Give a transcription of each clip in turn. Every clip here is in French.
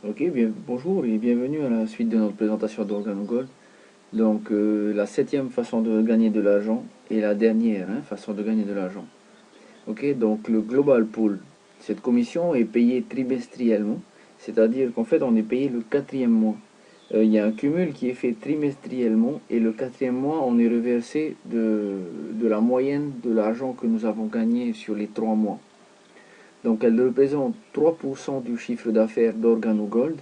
Ok, bonjour et bienvenue à la suite de notre présentation d'OrganoGold. Donc la septième façon de gagner de l'argent et la dernière façon de gagner de l'argent. Ok, donc le Global Pool, cette commission est payée trimestriellement, c'est-à-dire qu'en fait on est payé le quatrième mois. Il y a un cumul qui est fait trimestriellement et le quatrième mois on est reversé de la moyenne de l'argent que nous avons gagné sur les 3 mois. Donc elle représente 3% du chiffre d'affaires d'OrganoGold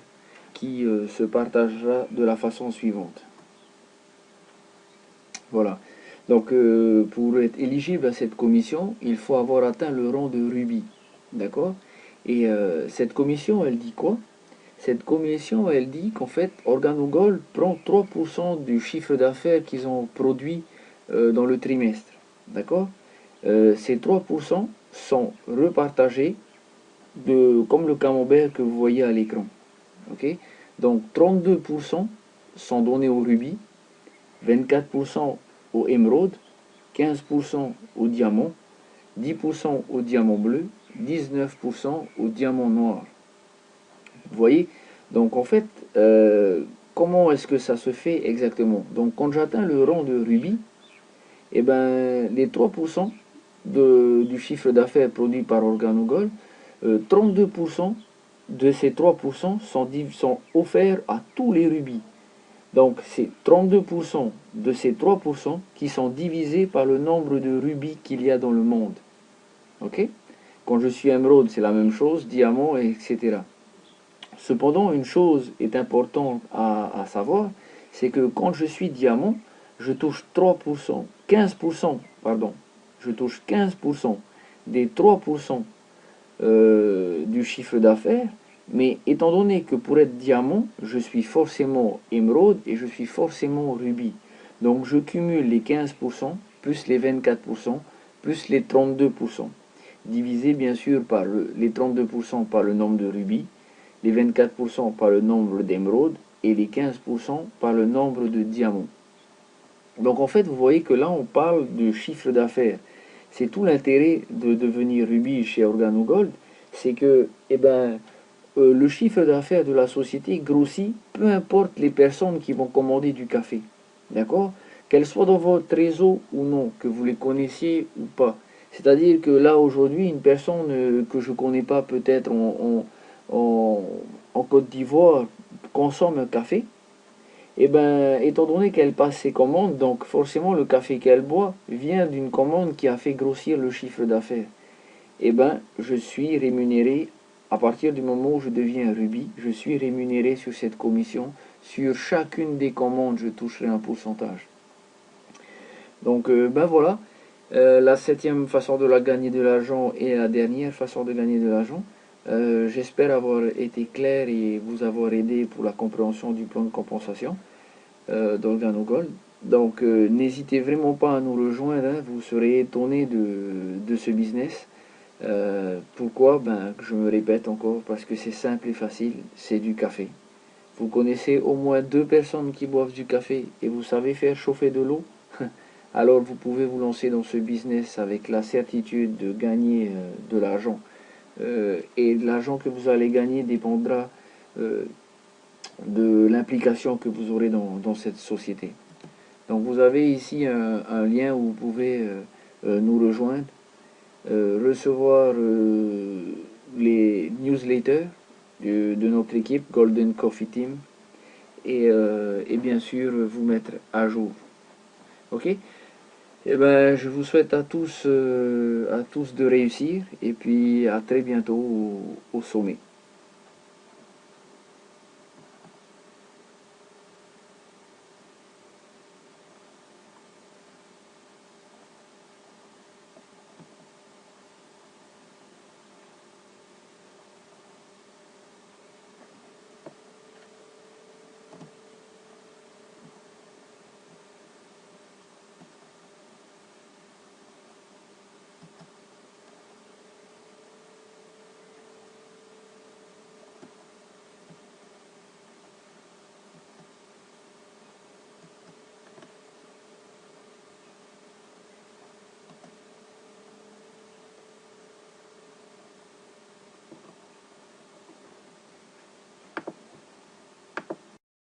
qui se partagera de la façon suivante. Voilà. Donc pour être éligible à cette commission, il faut avoir atteint le rang de rubis. D'accord. Et cette commission, elle dit quoi? Cette commission, elle dit qu'en fait, OrganoGold prend 3% du chiffre d'affaires qu'ils ont produit dans le trimestre. D'accord. Ces 3% sont repartagés comme le camembert que vous voyez à l'écran. Ok. Donc 32% sont donnés au rubis, 24% au émeraude, 15% au diamant, 10% au diamant bleu, 19% au diamant noir. Vous voyez? Donc en fait, comment est-ce que ça se fait exactement? Donc quand j'atteins le rang de rubis, eh ben, les 3% du chiffre d'affaires produit par OrganoGold, 32% de ces 3% sont offerts à tous les rubis. Donc c'est 32% de ces 3% qui sont divisés par le nombre de rubis qu'il y a dans le monde. Ok? Quand je suis émeraude, c'est la même chose, diamant, etc. Cependant, une chose est importante à savoir, c'est que quand je suis diamant, je touche 3%, 15%, pardon, je touche 15% des 3% du chiffre d'affaires, mais étant donné que pour être diamant, je suis forcément émeraude et je suis forcément rubis. Donc je cumule les 15% plus les 24% plus les 32%, divisé bien sûr par les 32% par le nombre de rubis, les 24% par le nombre d'émeraudes et les 15% par le nombre de diamants. Donc en fait, vous voyez que là, on parle de chiffre d'affaires. C'est tout l'intérêt de devenir rubis chez OrganoGold, c'est que le chiffre d'affaires de la société grossit, peu importe les personnes qui vont commander du café. D'accord? Qu'elles soient dans votre réseau ou non, que vous les connaissiez ou pas. C'est-à-dire que là, aujourd'hui, une personne que je ne connais pas peut-être en Côte d'Ivoire consomme un café, et ben, étant donné qu'elle passe ses commandes, donc forcément le café qu'elle boit vient d'une commande qui a fait grossir le chiffre d'affaires. Et ben, je suis rémunéré à partir du moment où je deviens rubis, je suis rémunéré sur cette commission. Sur chacune des commandes, je toucherai un pourcentage. Donc, ben voilà, la septième façon de gagner de l'argent et la dernière façon de gagner de l'argent. J'espère avoir été clair et vous avoir aidé pour la compréhension du plan de compensation d'OrganoGold. Donc n'hésitez vraiment pas à nous rejoindre, vous serez étonné de ce business. Pourquoi? Ben, je me répète encore, parce que c'est simple et facile, c'est du café. Vous connaissez au moins 2 personnes qui boivent du café et vous savez faire chauffer de l'eau? Alors vous pouvez vous lancer dans ce business avec la certitude de gagner de l'argent. Et l'argent que vous allez gagner dépendra euh, de l'implication que vous aurez dans cette société. Donc vous avez ici un lien où vous pouvez nous rejoindre, recevoir les newsletters de notre équipe Golden Coffee Team et bien sûr vous mettre à jour. Ok? Eh ben, je vous souhaite à tous de réussir et puis à très bientôt au sommet.